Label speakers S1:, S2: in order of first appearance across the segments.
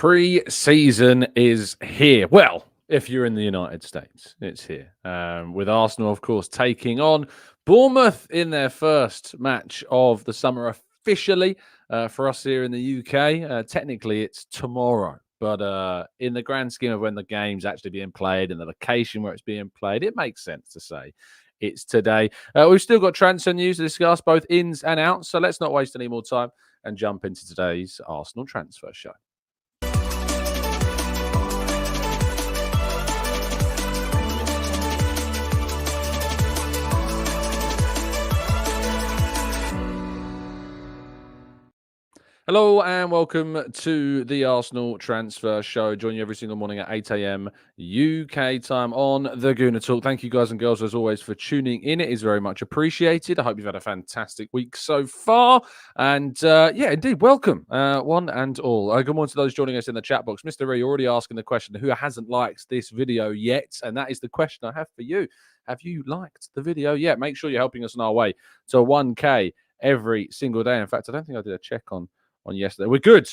S1: Pre-season is here. Well, if you're in the United States, it's here. With Arsenal, of course, taking on Bournemouth in their first match of the summer officially for us here in the UK. Technically, it's tomorrow. But in the grand scheme of when the game's actually being played and the location where it's being played, it makes sense to say it's today. We've still got transfer news to discuss, both ins and outs. So let's not waste any more time and jump into today's Arsenal transfer show. Hello and welcome to the Arsenal Transfer Show. Join you every single morning at 8 a.m. UK time on the Gooner Talk. Thank you guys and girls as always for tuning in. It is very much appreciated. I hope you've had a fantastic week so far. And yeah, indeed, welcome one and all. Good morning to those joining us in the chat box. Mr. Ray, already asking the question, who hasn't liked this video yet? And that is the question I have for you. Have you liked the video yet? Make sure you're helping us on our way to 1K every single day. In fact, I don't think I did a check on yesterday. We're good.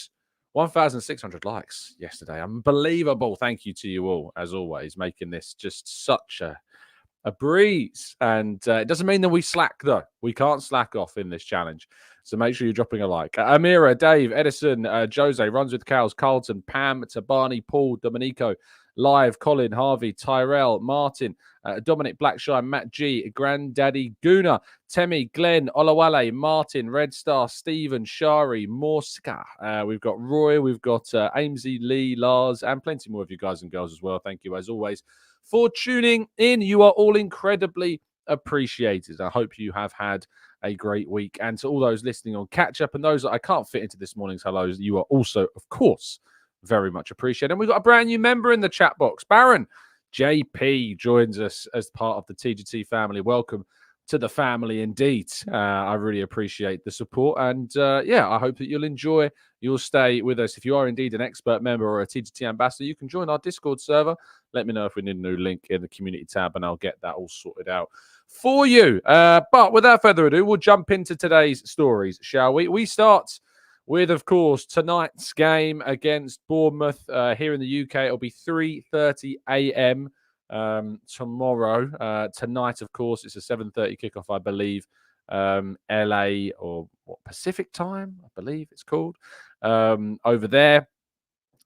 S1: 1,600 likes yesterday. Unbelievable. Thank you to you all, as always, making this just such a breeze. And it doesn't mean that we slack, though. We can't slack off in this challenge. So make sure you're dropping a like. Amira, Dave, Edison, Jose, Runs with Cows, Carlton, Pam, Tabani, Paul, Dominico, Live, Colin, Harvey, Tyrell, Martin, Dominic Blackshine, Matt G, Granddaddy Gooner, Temi, Glenn, Olawale, Martin, Red Star, Stephen, Shari, Morska. We've got Roy, we've got Amesy, Lee, Lars, and plenty more of you guys and girls as well. Thank you, as always, for tuning in. You are all incredibly appreciated. I hope you have had a great week. And to all those listening on catch up and those that I can't fit into this morning's hellos, you are also, of course, very much appreciated. And we've got a brand new member in the chat box. Baron JP joins us as part of the TGT family. Welcome to the family indeed. I really appreciate the support. And yeah, I hope that you'll enjoy your stay with us. If you are indeed an expert member or a TGT ambassador, you can join our Discord server. Let me know if we need a new link in the community tab and I'll get that all sorted out for you. But without further ado, we'll jump into today's stories, shall we? We start with, of course, tonight's game against Bournemouth here in the UK. It'll be 3:30 a.m. Tomorrow. Tonight, of course, it's a 7:30 kickoff, I believe. LA or what, Pacific time, I believe it's called. Over there.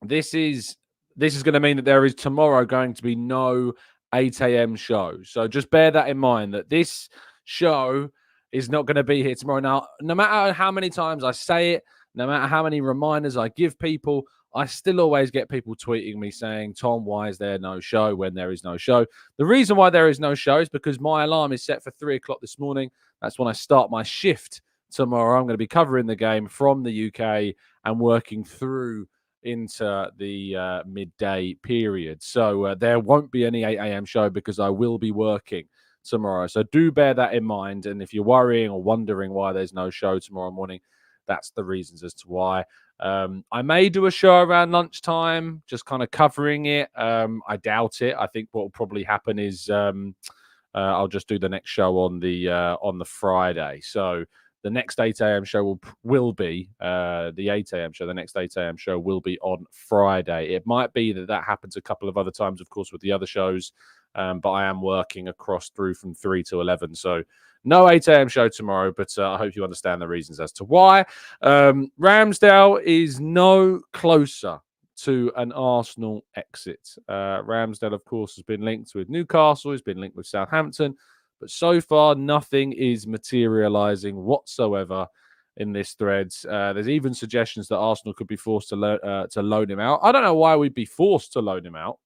S1: This is going to mean that there is tomorrow going to be no 8 a.m. show. So just bear that in mind, that this show is not going to be here tomorrow. Now, no matter how many times I say it, no matter how many reminders I give people, I still always get people tweeting me saying, Tom, why is there no show when there is no show? The reason why there is no show is because my alarm is set for 3 o'clock this morning. That's when I start my shift tomorrow. I'm going to be covering the game from the UK and working through into the midday period. So there won't be any 8 a.m. show because I will be working tomorrow. So do bear that in mind. And if you're worrying or wondering why there's no show tomorrow morning, that's the reasons as to why. I may do a show around lunchtime, just kind of covering it. I doubt it. I think what will probably happen is I'll just do the next show on the Friday. So the next 8 a.m. show will be the 8 a.m. show. The next 8 a.m. show will be on Friday. It might be that happens a couple of other times, of course, with the other shows. But I am working across through from 3 to 11. So no 8 a.m. show tomorrow, but I hope you understand the reasons as to why. Ramsdale is no closer to an Arsenal exit. Ramsdale, of course, has been linked with Newcastle. He's been linked with Southampton. But so far, nothing is materialising whatsoever in this thread. There's even suggestions that Arsenal could be forced to loan him out. I don't know why we'd be forced to loan him out.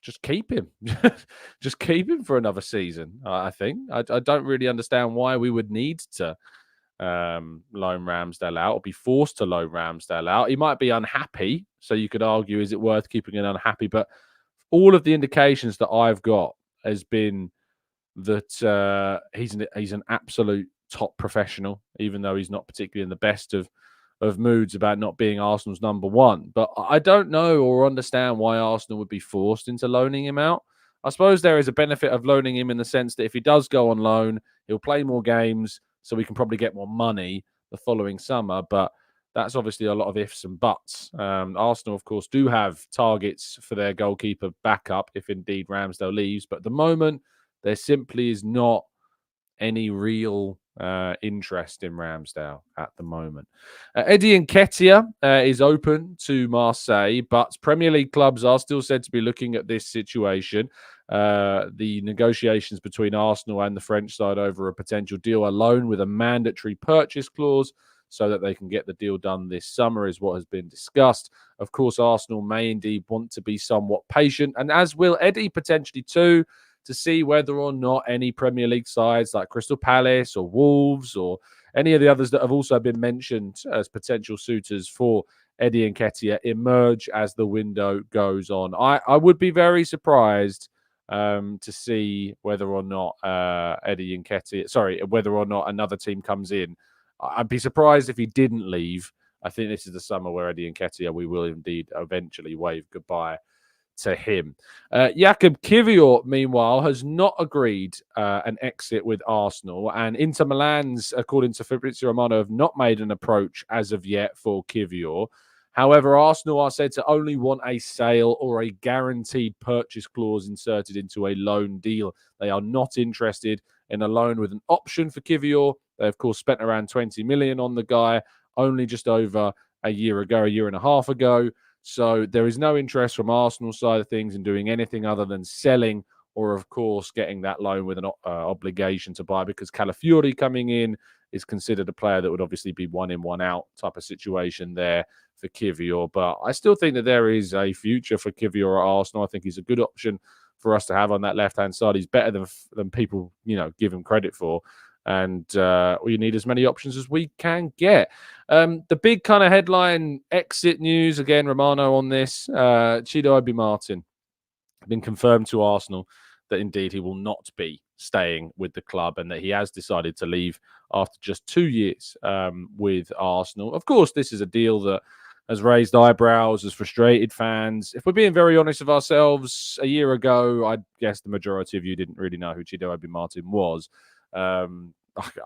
S1: Just keep him. Just keep him for another season, I think. I don't really understand why we would need to loan Ramsdale out or be forced to loan Ramsdale out. He might be unhappy, so you could argue, is it worth keeping him unhappy? But all of the indications that I've got has been that he's an absolute top professional, even though he's not particularly in the best of moods about not being Arsenal's number one. But I don't know or understand why Arsenal would be forced into loaning him out. I suppose there is a benefit of loaning him in the sense that if he does go on loan, he'll play more games, so we can probably get more money the following summer. But that's obviously a lot of ifs and buts. Arsenal, of course, do have targets for their goalkeeper backup if indeed Ramsdale leaves. But at the moment, there simply is not any real interest in Ramsdale at the moment. Eddie Nketiah is open to Marseille, but Premier League clubs are still said to be looking at this situation. The negotiations between Arsenal and the French side over a potential deal alone with a mandatory purchase clause so that they can get the deal done this summer is what has been discussed. Of course, Arsenal may indeed want to be somewhat patient, and as will Eddie potentially too, to see whether or not any Premier League sides like Crystal Palace or Wolves or any of the others that have also been mentioned as potential suitors for Eddie Nketiah emerge as the window goes on. I would be very surprised to see whether or not whether or not another team comes in. I'd be surprised if he didn't leave. I think this is the summer where Eddie Nketiah, we will indeed eventually wave goodbye to him. Jakub Kiwior, meanwhile, has not agreed an exit with Arsenal, and Inter Milan's, according to Fabrizio Romano, have not made an approach as of yet for Kiwior. However, Arsenal are said to only want a sale or a guaranteed purchase clause inserted into a loan deal. They are not interested in a loan with an option for Kiwior. They, of course, spent around 20 million on the guy only just over a year and a half ago. So there is no interest from Arsenal's side of things in doing anything other than selling or, of course, getting that loan with an obligation to buy, because Calafiori coming in is considered a player that would obviously be one in, one out type of situation there for Kiwior. But I still think that there is a future for Kiwior at Arsenal. I think he's a good option for us to have on that left-hand side. He's better than people, give him credit for. And we need as many options as we can get. The big kind of headline exit news, again, Romano on this, Chido Obi-Martin been confirmed to Arsenal that indeed he will not be staying with the club and that he has decided to leave after just 2 years with Arsenal. Of course, this is a deal that has raised eyebrows, has frustrated fans. If we're being very honest with ourselves, a year ago, I guess the majority of you didn't really know who Chido Obi-Martin was.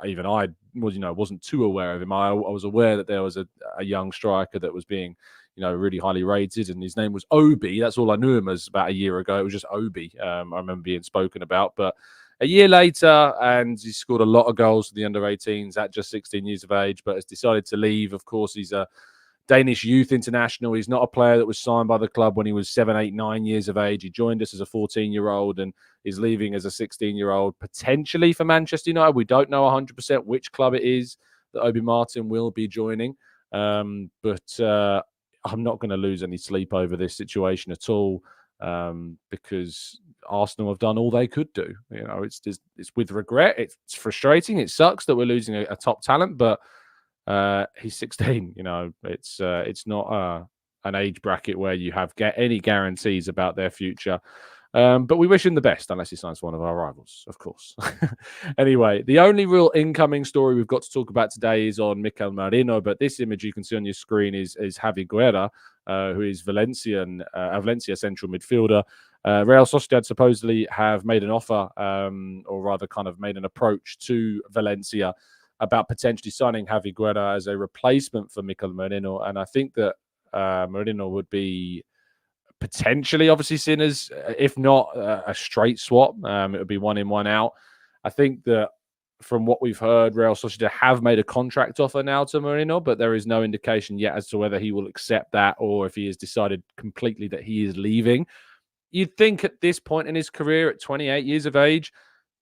S1: Even I wasn't too aware of him. I was aware that there was a young striker that was being, really highly rated, and his name was Obi. That's all I knew him as about a year ago. It was just Obi. I remember being spoken about. But a year later, and he scored a lot of goals for the under-18s at just 16 years of age, but has decided to leave. Of course, he's a Danish youth international. He's not a player that was signed by the club when he was 7, 8, 9 years of age. He joined us as a 14-year-old and is leaving as a 16-year-old, potentially for Manchester United. We don't know 100% which club it is that Obi-Martin will be joining. But I'm not going to lose any sleep over this situation at all, because Arsenal have done all they could do. It's with regret. It's frustrating. It sucks that we're losing a top talent, but he's 16. It's not an age bracket where you have any guarantees about their future. But we wish him the best, unless he signs for one of our rivals, of course. Anyway, the only real incoming story we've got to talk about today is on Mikel Merino. But this image you can see on your screen is Javi Guerra, who is Valencia central midfielder. Real Sociedad supposedly have made an offer, or rather kind of made an approach to Valencia about potentially signing Javi Guerra as a replacement for Mikel Merino. And I think that Merino would be potentially obviously seen as, if not a straight swap, it would be one in, one out. I think that from what we've heard, Real Sociedad have made a contract offer now to Merino, but there is no indication yet as to whether he will accept that or if he has decided completely that he is leaving. You'd think at this point in his career, at 28 years of age,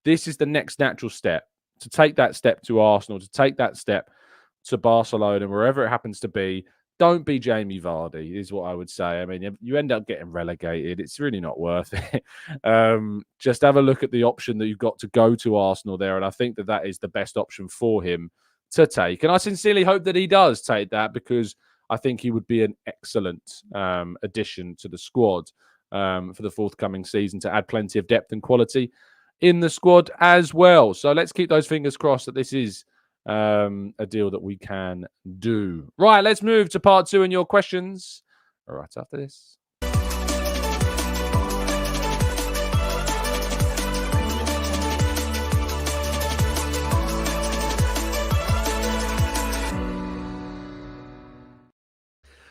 S1: this is the next natural step. To take that step to Arsenal, to take that step to Barcelona, wherever it happens to be. Don't be Jamie Vardy, is what I would say. I mean, you end up getting relegated. It's really not worth it. Just have a look at the option that you've got to go to Arsenal there, and I think that is the best option for him to take. And I sincerely hope that he does take that, because I think he would be an excellent addition to the squad for the forthcoming season, to add plenty of depth and quality in the squad as well. So let's keep those fingers crossed that this is a deal that we can do. Right, let's move to part 2 and your questions right after this.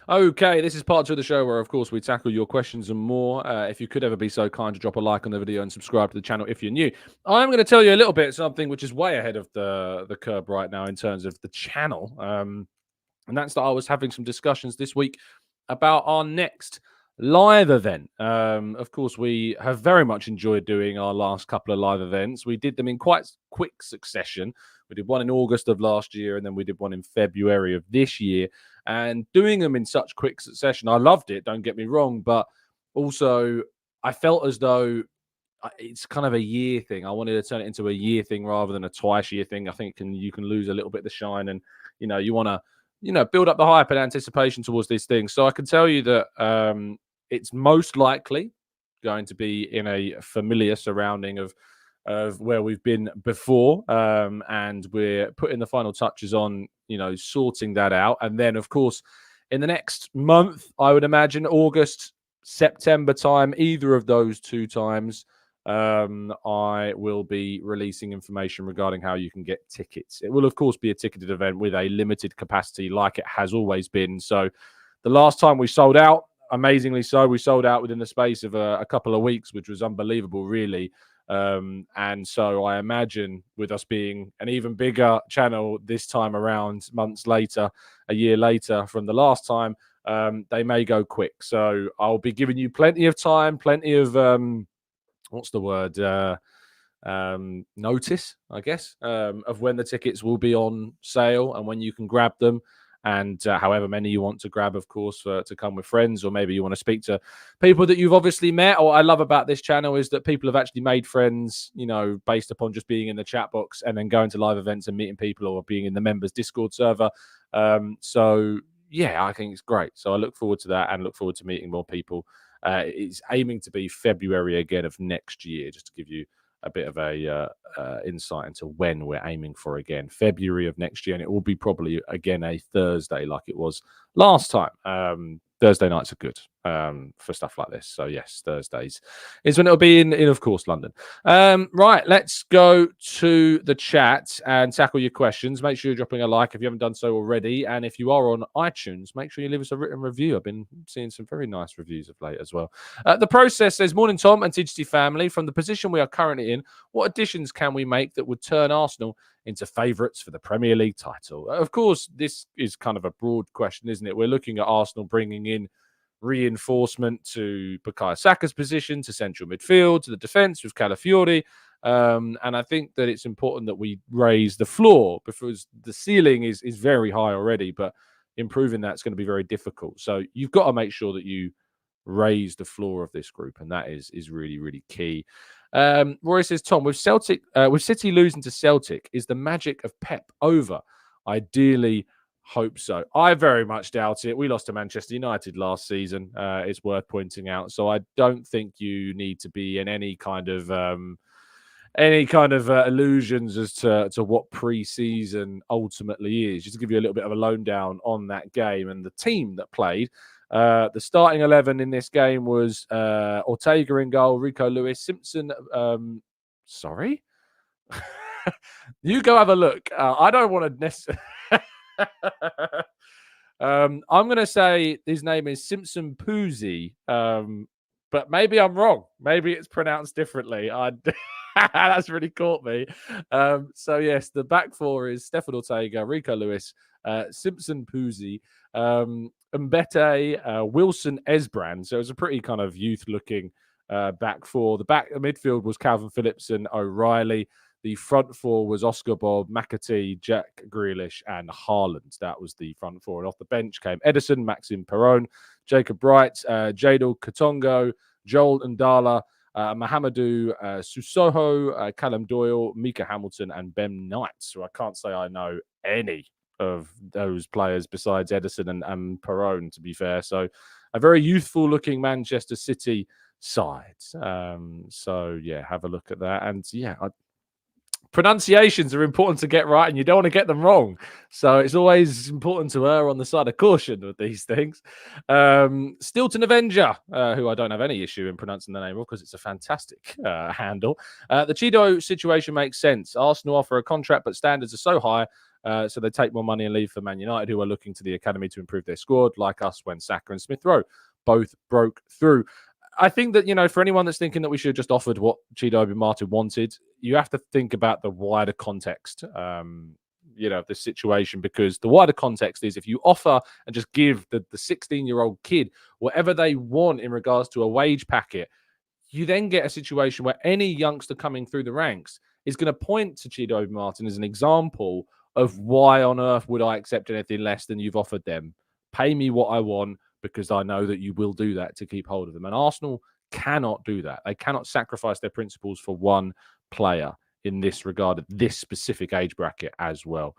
S1: Okay, this is part 2 of the show where, of course, we tackle your questions and more. If you could ever be so kind to drop a like on the video and subscribe to the channel if you're new. I'm going to tell you a little bit something which is way ahead of the curve right now in terms of the channel. And that's that I was having some discussions this week about our next live event. Of course, we have very much enjoyed doing our last couple of live events. We did them in quite quick succession. We did one in August of last year, and then we did one in February of this year. And doing them in such quick succession, I loved it, don't get me wrong, but also I felt as though it's kind of a year thing. I wanted to turn it into a year thing rather than a twice year thing. I think you can lose a little bit of the shine, and you want to build up the hype and anticipation towards these things. So I can tell you that it's most likely going to be in a familiar surrounding of where we've been before, and we're putting the final touches on sorting that out. And then, of course, in the next month, I would imagine August, September time, either of those 2 times, I will be releasing information regarding how you can get tickets. It will, of course, be a ticketed event with a limited capacity like it has always been. So the last time we sold out, amazingly so, we sold out within the space of a couple of weeks, which was unbelievable, really. And so I imagine with us being an even bigger channel this time around, months later, a year later from the last time, they may go quick. So I'll be giving you plenty of time, plenty of what's the word? Notice, I guess, of when the tickets will be on sale and when you can grab them. And however many you want to grab, of course, to come with friends, or maybe you want to speak to people that you've obviously met. Or what I love about this channel is that people have actually made friends, based upon just being in the chat box and then going to live events and meeting people, or being in the members Discord server. So yeah, I think it's great. So I look forward to that and look forward to meeting more people. It's aiming to be February again of next year, just to give you a bit of a insight into when we're aiming for again. February of next year, and it will be probably again a Thursday like it was last time. Thursday nights are good for stuff like this. So yes, Thursdays is when it'll be in of course, London. Right, let's go to the chat and tackle your questions. Make sure you're dropping a like if you haven't done so already. And if you are on iTunes, make sure you leave us a written review. I've been seeing some very nice reviews of late as well. The process says, morning, Tom and TGT family. From the position we are currently in, what additions can we make that would turn Arsenal into favourites for the Premier League title? Of course, this is kind of a broad question, isn't it? We're looking at Arsenal bringing in reinforcement to Bukayo Saka's position, to central midfield, to the defence with Calafiori. And I think that it's important that we raise the floor, because the ceiling is very high already, but improving that's going to be very difficult. So you've got to make sure that you raise the floor of this group, and that is really, really key. Roy says, Tom, with City losing to Celtic, is the magic of Pep over? Ideally, hope so. I very much doubt it. We lost to Manchester United last season. It's worth pointing out. So I don't think you need to be in any kind of illusions as to what pre-season ultimately is. Just to give you a little bit of a lowdown on that game and the team that played. The starting 11 in this game was Ortega in goal, Rico Lewis, Simpson. Sorry? You go have a look. I don't want to necessarily... I'm going to say his name is Simpson Puzzi, but maybe I'm wrong. Maybe it's pronounced differently. That's really caught me. So yes, the back four is Stefan Ortega, Rico Lewis, Simpson Puzzi, Mbete, Wilson Esbrand. So it was a pretty kind of youth-looking back four. The midfield was Calvin Phillips and O'Reilly. The front four was Oscar Bob, McAtee, Jack Grealish, and Haaland. That was the front four. And off the bench came Edison, Maxim Perron, Jacob Wright, Jadel Katongo, Joel Ndala, Mahamadou Susoho, Callum Doyle, Mika Hamilton, and Ben Knight. So I can't say I know any of those players besides Edison and Perron, to be fair. So a very youthful-looking Manchester City side. So, yeah, have a look at that. And, yeah, pronunciations are important to get right, and you don't want to get them wrong. So it's always important to err on the side of caution with these things. Stilton Avenger, who I don't have any issue in pronouncing the name of because it's a fantastic handle. The Chido situation makes sense. Arsenal offer a contract, but standards are so high. So they take more money and leave for Man United, who are looking to the academy to improve their squad, like us when Saka and Smith Rowe both broke through. I think that, for anyone that's thinking that we should have just offered what Chido Obi-Martin wanted, you have to think about the wider context, of the situation, because the wider context is if you offer and just give the 16-year-old kid whatever they want in regards to a wage packet, you then get a situation where any youngster coming through the ranks is going to point to Chido Obi-Martin as an example of why on earth would I accept anything less than you've offered them. Pay me what I want, because I know that you will do that to keep hold of them. And Arsenal cannot do that. They cannot sacrifice their principles for one player in this regard, of this specific age bracket as well.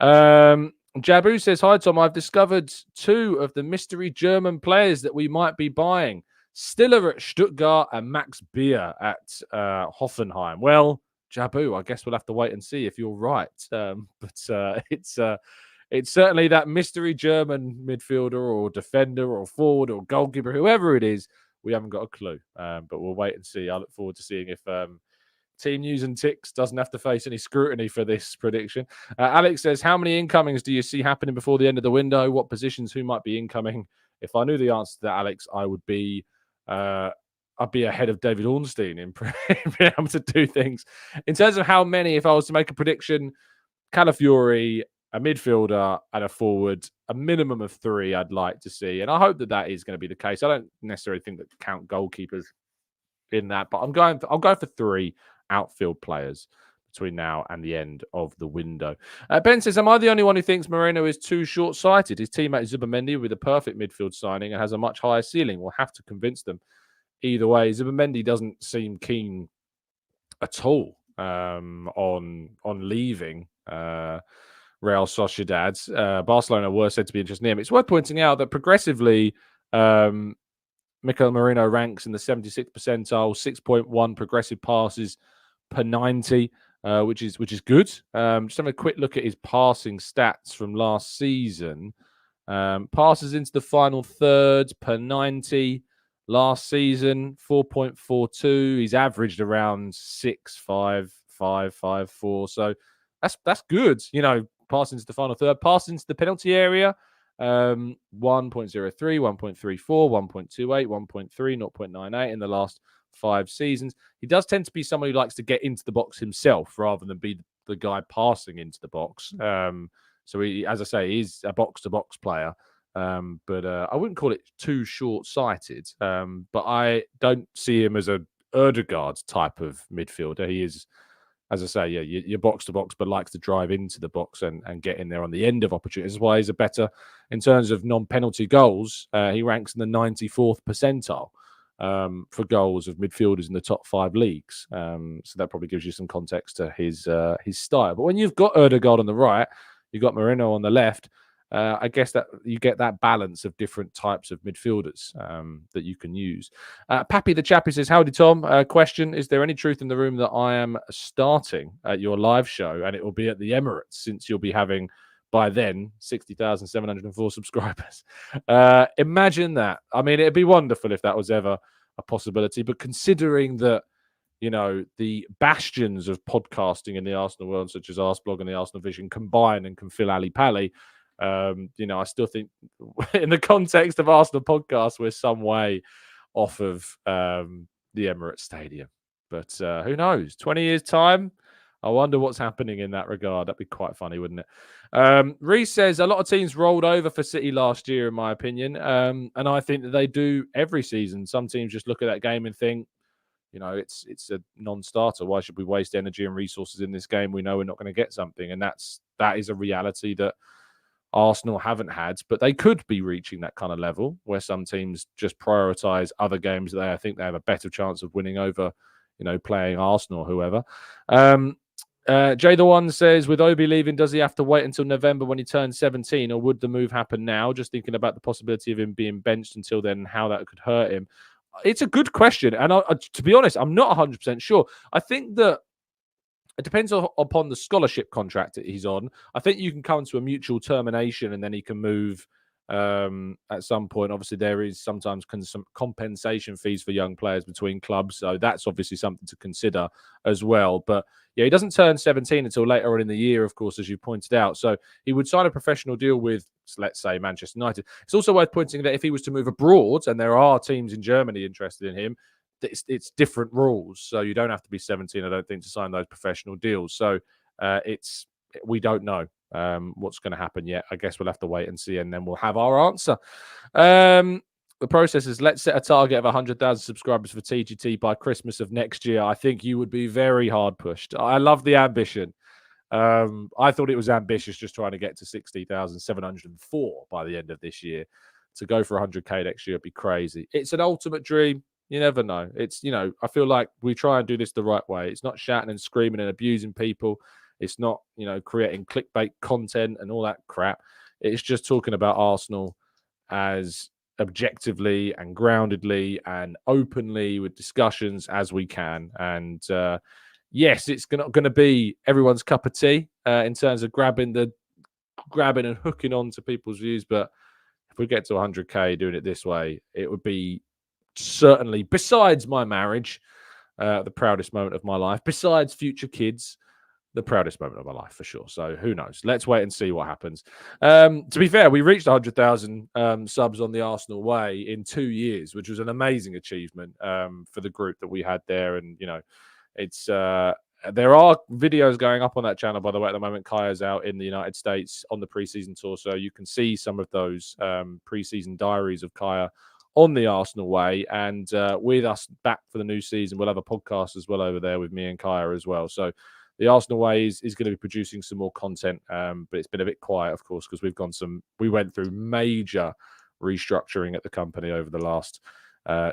S1: Jabu says, hi, Tom. I've discovered 2 of the mystery German players that we might be buying. Stiller at Stuttgart and Max Beer at Hoffenheim. Well, Jabu, I guess we'll have to wait and see if you're right. But it's certainly that mystery German midfielder or defender or forward or goalkeeper, whoever it is. We haven't got a clue, but we'll wait and see. I look forward to seeing if Team News and Ticks doesn't have to face any scrutiny for this prediction. Alex says, how many incomings do you see happening before the end of the window? What positions, who might be incoming? If I knew the answer to that, Alex, I would be... I'd be ahead of David Ornstein in being able to do things. In terms of how many, if I was to make a prediction, Calafiori, a midfielder and a forward, a minimum of 3 I'd like to see. And I hope that is going to be the case. I don't necessarily think that count goalkeepers in that, but I'll go for 3 outfield players between now and the end of the window. Ben says, am I the only one who thinks Merino is too short-sighted? His teammate Zubimendi with a perfect midfield signing and has a much higher ceiling. We'll have to convince them. Either way, Zubimendi doesn't seem keen at all on leaving Real Sociedad. Barcelona were said to be interested in him. It's worth pointing out that progressively, Mikel Merino ranks in the 76th percentile, 6.1 progressive passes per 90, which is good. Just having a quick look at his passing stats from last season. Passes into the final third per 90. Last season, 4.42. He's averaged around 6.5, 5.4. So that's good. Passing into the final third, passing into the penalty area, 1.03, 1.34, 1.28, 1.3, 0.98 in the last 5 seasons. He does tend to be someone who likes to get into the box himself rather than be the guy passing into the box. So he, as I say, he's a box-to-box player. But I wouldn't call it too short-sighted. But I don't see him as a Erdegaard type of midfielder. He is, as I say, you're box-to-box, but likes to drive into the box and get in there on the end of opportunities. That's why he's a better, in terms of non-penalty goals, he ranks in the 94th percentile for goals of midfielders in the top 5 leagues. So that probably gives you some context to his style. But when you've got Erdegaard on the right, you've got Merino on the left, I guess that you get that balance of different types of midfielders that you can use. Pappy the Chappy says, howdy, Tom. Question, is there any truth in the room that I am starting at your live show and it will be at the Emirates, since you'll be having, by then, 60,704 subscribers? Imagine that. I mean, it'd be wonderful if that was ever a possibility, but considering that, the bastions of podcasting in the Arsenal world, such as Arsblog and the Arsenal Vision, combine and can fill Ali Pally, I still think in the context of Arsenal podcasts, we're some way off of the Emirates Stadium. But who knows? 20 years' time, I wonder what's happening in that regard. That'd be quite funny, wouldn't it? Reese says, a lot of teams rolled over for City last year, in my opinion. And I think that they do every season. Some teams just look at that game and think, it's a non-starter. Why should we waste energy and resources in this game? We know we're not going to get something. And that is a reality that Arsenal haven't had, but they could be reaching that kind of level where some teams just prioritize other games that I think they have a better chance of winning over, playing Arsenal or whoever. Jay the One says, with Obi leaving, does he have to wait until November when he turns 17, or would the move happen now? Just thinking about the possibility of him being benched until then, how that could hurt him. It's a good question. And to be honest, I'm not 100% sure. I think that it depends upon the scholarship contract that he's on. I think you can come to a mutual termination and then he can move at some point. Obviously, there is sometimes some compensation fees for young players between clubs, so that's obviously something to consider as well. But yeah, he doesn't turn 17 until later on in the year, of course, as you pointed out. So he would sign a professional deal with, let's say, Manchester United. It's also worth pointing that if he was to move abroad, and there are teams in Germany interested in him, it's different rules. So you don't have to be 17, I don't think, to sign those professional deals. So we don't know what's going to happen yet. I guess we'll have to wait and see, and then we'll have our answer. The process is, let's set a target of 100,000 subscribers for TGT by Christmas of next year. I think you would be very hard pushed. I love the ambition. I thought it was ambitious just trying to get to 60,704 by the end of this year. To go for 100K next year would be crazy. It's an ultimate dream. You never know. It's, I feel like we try and do this the right way. It's not shouting and screaming and abusing people. It's not, creating clickbait content and all that crap. It's just talking about Arsenal as objectively and groundedly and openly with discussions as we can. And yes, it's not going to be everyone's cup of tea in terms of grabbing and hooking on to people's views. But if we get to 100K doing it this way, it would be certainly, besides my marriage, the proudest moment of my life, besides future kids, the proudest moment of my life for sure. So who knows? Let's wait and see what happens. To be fair, we reached 100,000 subs on the Arsenal way in 2 years, which was an amazing achievement for the group that we had there. And, it's there are videos going up on that channel, by the way, at the moment. Kaya's out in the United States on the preseason tour, so you can see some of those preseason diaries of Kaya on the Arsenal way. And with us back for the new season, we'll have a podcast as well over there with me and Kaya as well. So the Arsenal way is going to be producing some more content, but it's been a bit quiet, of course, because we went through major restructuring at the company over the last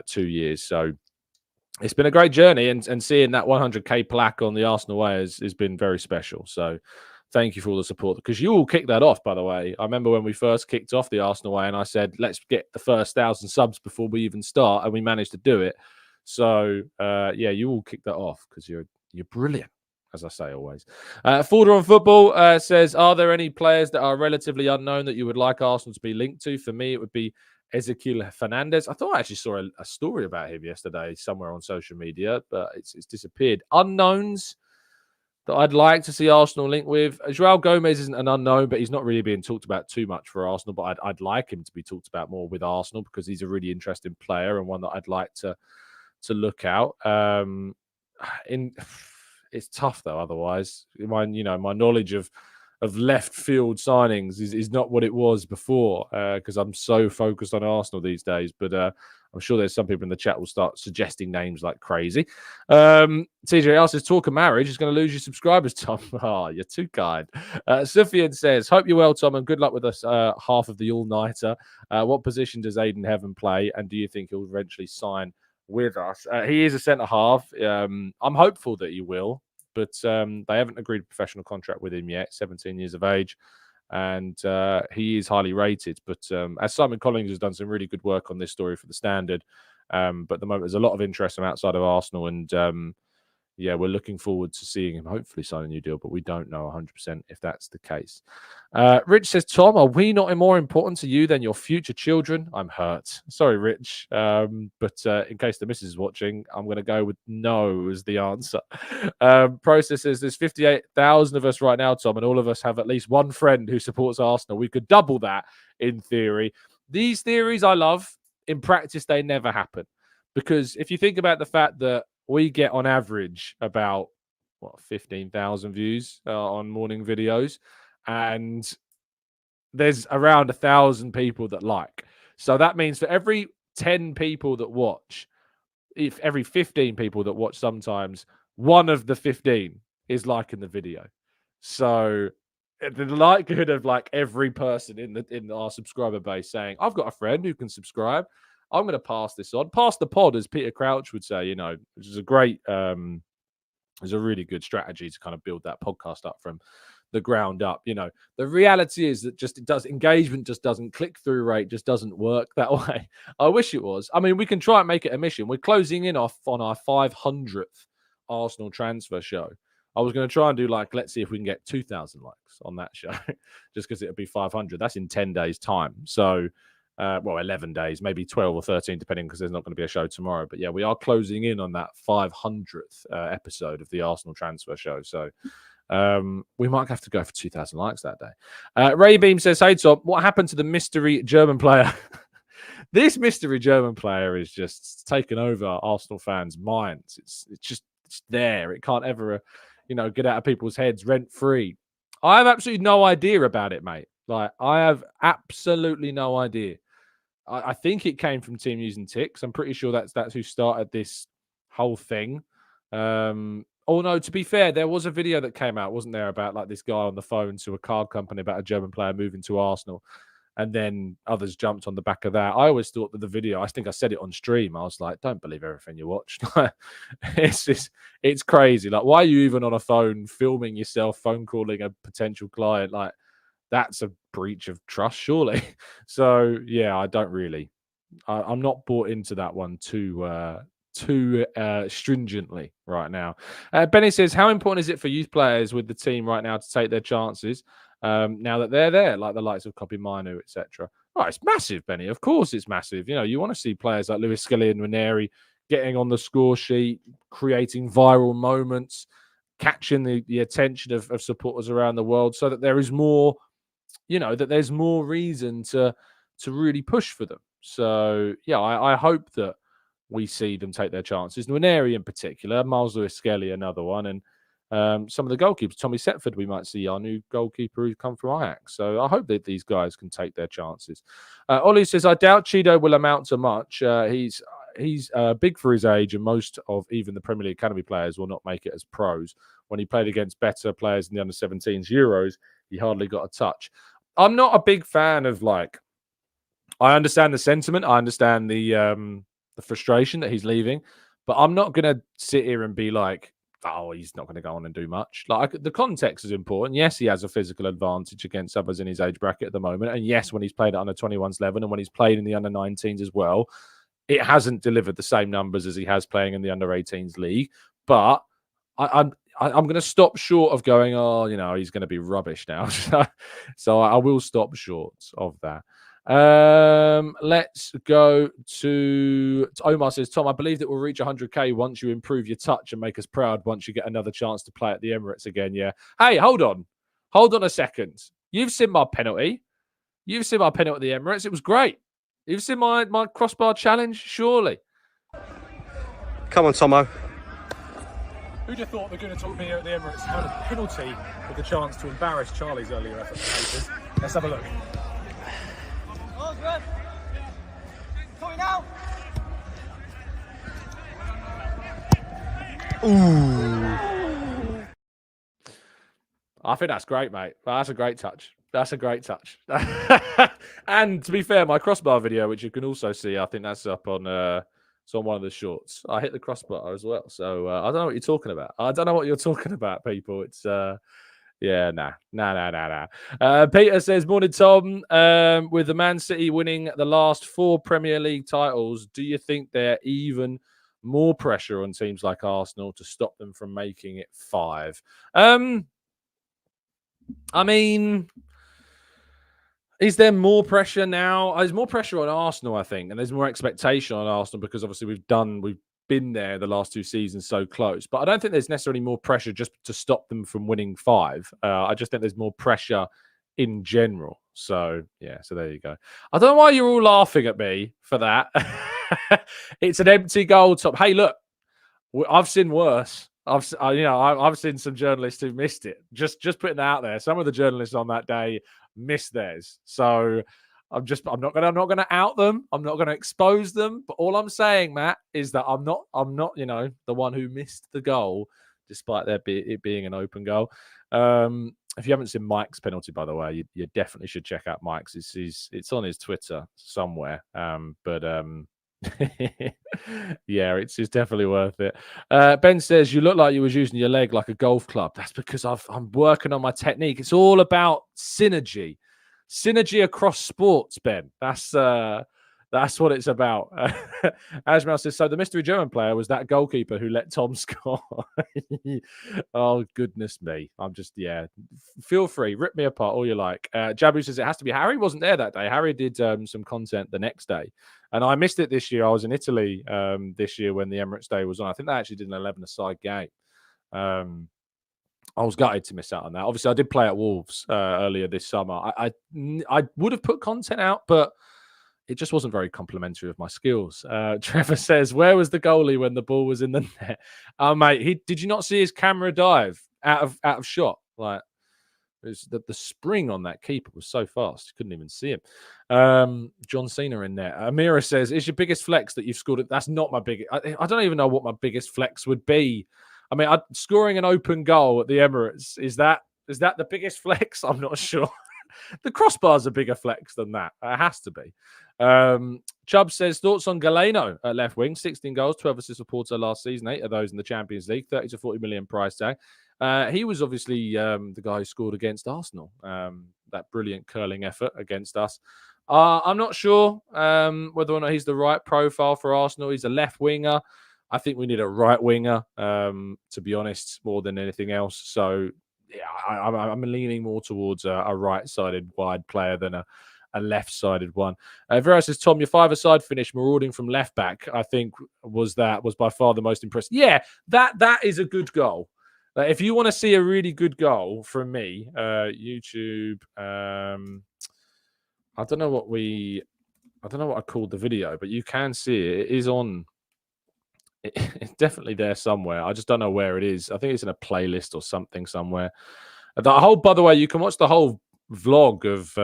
S1: 2 years. So it's been a great journey, and seeing that 100K plaque on the Arsenal way has been very special. So thank you for all the support, because you all kicked that off, by the way. I remember when we first kicked off the Arsenal way, and I said, let's get the first 1,000 subs before we even start, and we managed to do it. So yeah, you all kicked that off because you're brilliant, as I say always. Forder on Football says, are there any players that are relatively unknown that you would like Arsenal to be linked to? For me, it would be Ezequiel Fernandez. I thought I actually saw a story about him yesterday somewhere on social media, but it's disappeared. Unknowns that I'd like to see Arsenal linked with. João Gomez isn't an unknown, but he's not really being talked about too much for Arsenal. But I'd like him to be talked about more with Arsenal, because he's a really interesting player and one that I'd like to look out. It's tough though. Otherwise, my knowledge of left field signings is not what it was before, because I'm so focused on Arsenal these days. But I'm sure there's some people in the chat will start suggesting names like crazy. TJ asks, talk of marriage is going to lose your subscribers, Tom. Oh, you're too kind. Sufyan says, hope you're well, Tom, and good luck with us half of the all-nighter. What position does Aiden Heaven play, and do you think he'll eventually sign with us? He is a centre-half. I'm hopeful that he will, but they haven't agreed a professional contract with him yet. 17 years of age, and he is highly rated. But as Simon Collins has done some really good work on this story for the Standard, but at the moment there's a lot of interest from outside of Arsenal, and yeah, we're looking forward to seeing him hopefully sign a new deal, but we don't know 100% if that's the case. Rich says, Tom, are we not more important to you than your future children? I'm hurt. Sorry, Rich. But in case the missus is watching, I'm going to go with no as the answer. Process says, there's 58,000 of us right now, Tom, and all of us have at least one friend who supports Arsenal. We could double that in theory. These theories I love. In practice, they never happen. Because if you think about the fact that we get on average about 15,000 views on morning videos, and there's around 1,000 people that like. So that means for every 10 people that watch, if every 15 people that watch, sometimes one of the 15 is liking the video. So the likelihood of like every person in our subscriber base saying, I've got a friend who can subscribe, I'm going to pass this on. Pass the pod, as Peter Crouch would say, which is a great, is a really good strategy to kind of build that podcast up from the ground up. The reality is that engagement just doesn't, click-through rate just doesn't work that way. I wish it was. I mean, we can try and make it a mission. We're closing in on our 500th Arsenal transfer show. I was going to try and do like, let's see if we can get 2,000 likes on that show, just because it would be 500. That's in 10 days' time. So, 11 days, maybe 12 or 13, depending, because there's not going to be a show tomorrow. But yeah, we are closing in on that 500th episode of the Arsenal Transfer Show. So we might have to go for 2,000 likes that day. Ray Beam says, "Hey Tom, what happened to the mystery German player?" This mystery German player is just taken over Arsenal fans' minds. It's there. It can't ever, get out of people's heads rent free. I have absolutely no idea about it, mate. Like, I have absolutely no idea. I think it came from Team Using Ticks. I'm pretty sure that's who started this whole thing. Oh no, to be fair, there was a video that came out, wasn't there, about like this guy on the phone to a card company about a German player moving to Arsenal, and then others jumped on the back of that. I always thought that the video, I think I said it on stream, I was like, don't believe everything you watch. It's crazy. Like, why are you even on a phone filming yourself, phone calling a potential client? Like, that's a breach of trust, surely. So yeah, I don't really. I'm not bought into that one too stringently right now. Benny says, how important is it for youth players with the team right now to take their chances now that they're there, like the likes of Kobe Manu, etc.? Oh, it's massive, Benny. Of course it's massive. You want to see players like Lewis Skelly and Ranieri getting on the score sheet, creating viral moments, catching the attention of supporters around the world, so that there is more, that there's more reason to really push for them. So yeah, I hope that we see them take their chances. Nwaneri in particular, Miles Lewis-Skelly, another one, and some of the goalkeepers. Tommy Setford, we might see, our new goalkeeper who's come from Ajax. So I hope that these guys can take their chances. Ollie says, I doubt Chido will amount to much. He's big for his age, and most of even the Premier League Academy players will not make it as pros. When he played against better players in the under-17s Euros, he hardly got a touch. I'm not a big fan of, like, I understand the sentiment. I understand the frustration that he's leaving, but I'm not going to sit here and be like, oh, he's not going to go on and do much. Like, the context is important. Yes, he has a physical advantage against others in his age bracket at the moment. And yes, when he's played at under 21s level and when he's played in the under 19s as well, it hasn't delivered the same numbers as he has playing in the under 18s league. But I'm going to stop short of going, oh, he's going to be rubbish now. So I will stop short of that. Let's go to Omar. Says, Tom, I believe that we'll reach 100k once you improve your touch and make us proud once you get another chance to play at the Emirates again. Yeah. Hey, hold on a second. You've seen my penalty at the Emirates. It was great. You've seen my crossbar challenge, surely.
S2: Come on, Tomo.
S3: Who'd have thought the Gooner talk video at the Emirates had a penalty with the chance to embarrass Charlie's earlier effort to papers? Let's have a look.
S1: Ooh. I think that's great, mate. That's a great touch. And to be fair, my crossbar video, which you can also see, I think that's up on it's on one of the shorts. I hit the crossbar as well. So I don't know what you're talking about. People. It's yeah, nah. Peter says, morning, Tom. With the Man City winning the last 4 Premier League titles, do you think they're even more pressure on teams like Arsenal to stop them from making it 5? I mean, is there more pressure now? There's more pressure on Arsenal, I think, and there's more expectation on Arsenal because obviously we've been there the last 2 seasons so close. But I don't think there's necessarily more pressure just to stop them from winning 5. I just think there's more pressure in general. So yeah, so there you go. I don't know why you're all laughing at me for that. It's an empty goal top. Hey, look, I've seen worse. I've seen some journalists who missed it. Just putting that out there. Some of the journalists on that day missed theirs. So I'm not gonna out them. I'm not gonna expose them. But all I'm saying, Matt, is that I'm not the one who missed the goal, despite it being an open goal. If you haven't seen Mike's penalty, by the way, you definitely should check out Mike's. It's on his Twitter somewhere. Yeah, it's definitely worth it. Ben says, you look like you was using your leg like a golf club. That's because I'm working on my technique. It's all about synergy across sports, Ben. That's That's what it's about. Ajmal says, so the mystery German player was that goalkeeper who let Tom score. Oh, goodness me. I'm just, yeah. Feel free. Rip me apart all you like. Jabu says it has to be Harry. Wasn't there that day. Harry did some content the next day. And I missed it this year. I was in Italy this year when the Emirates Day was on. I think they actually did an 11-a-side game. I was gutted to miss out on that. Obviously, I did play at Wolves earlier this summer. I would have put content out, but it just wasn't very complimentary of my skills. Trevor says, where was the goalie when the ball was in the net? Oh, mate, did you not see his camera dive out of shot? Like, it was the spring on that keeper was so fast. You couldn't even see him. John Cena in there. Amira says, is your biggest flex that you've scored? That's not my biggest. I don't even know what my biggest flex would be. I mean, scoring an open goal at the Emirates, is that the biggest flex? I'm not sure. The crossbar's a bigger flex than that. It has to be. Chubb says, thoughts on Galeno at left wing? 16 goals, 12 assists for Porto last season, 8 of those in the Champions League, 30 to 40 million price tag. He was obviously the guy who scored against Arsenal, that brilliant curling effort against us. I'm not sure whether or not he's the right profile for Arsenal. He's a left winger. I think we need a right winger, to be honest, more than anything else. So, yeah, I'm leaning more towards a right-sided wide player than a left-sided one. Vera says, Tom, your five-a-side finish marauding from left-back, I think was by far the most impressive. Yeah, that is a good goal. If you want to see a really good goal from me, YouTube, I don't know what I called the video, but you can see it. It is on. It's definitely there somewhere. I just don't know where it is. I think it's in a playlist or something somewhere. By the way, you can watch the whole vlog of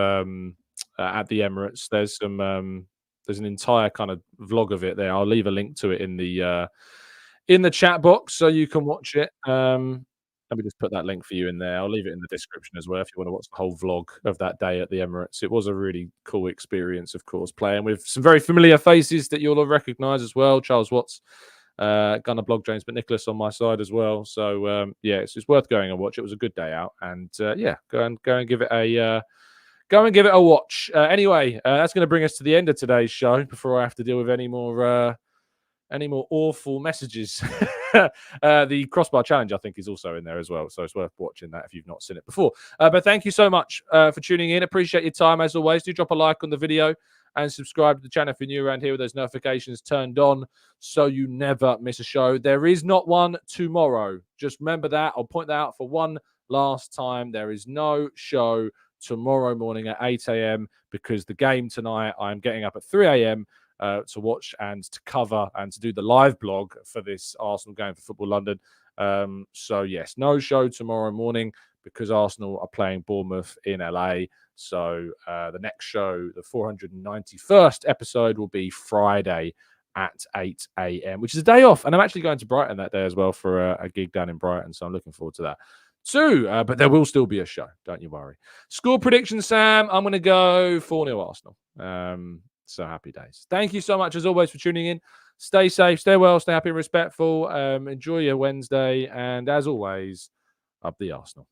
S1: at the Emirates. There's an entire kind of vlog of it there. I'll leave a link to it in the chat box so you can watch it. Let me just put that link for you in there. I'll leave it in the description as well if you want to watch the whole vlog of that day at the Emirates. It was a really cool experience, of course, playing with some very familiar faces that you'll recognise as well. Charles Watts, Gunnar Blog, James McNicholas on my side as well. So yeah, it's worth going and watch. It was a good day out, and yeah, go and give it a watch. Anyway, that's going to bring us to the end of today's show before I have to deal with any more awful messages. The crossbar challenge, I think, is also in there as well, so it's worth watching that if you've not seen it before. But thank you so much for tuning in. Appreciate your time as always. Do drop a like on the video and subscribe to the channel if you're new around here with those notifications turned on so you never miss a show. There is not one tomorrow. Just remember that. I'll point that out for one last time. There is no show tomorrow morning at 8 a.m. because the game tonight, I'm getting up at 3 a.m. To watch and to cover and to do the live blog for this Arsenal game for Football London. So, yes, no show tomorrow morning because Arsenal are playing Bournemouth in LA. So, the next show, the 491st episode, will be Friday at 8 a.m., which is a day off. And I'm actually going to Brighton that day as well for a gig down in Brighton. So, I'm looking forward to that too. But there will still be a show. Don't you worry. Score prediction, Sam. I'm going to go 4-0 Arsenal. So happy days. Thank you so much, as always, for tuning in. Stay safe, stay well, stay happy and respectful. Enjoy your Wednesday. And as always, up the Arsenal.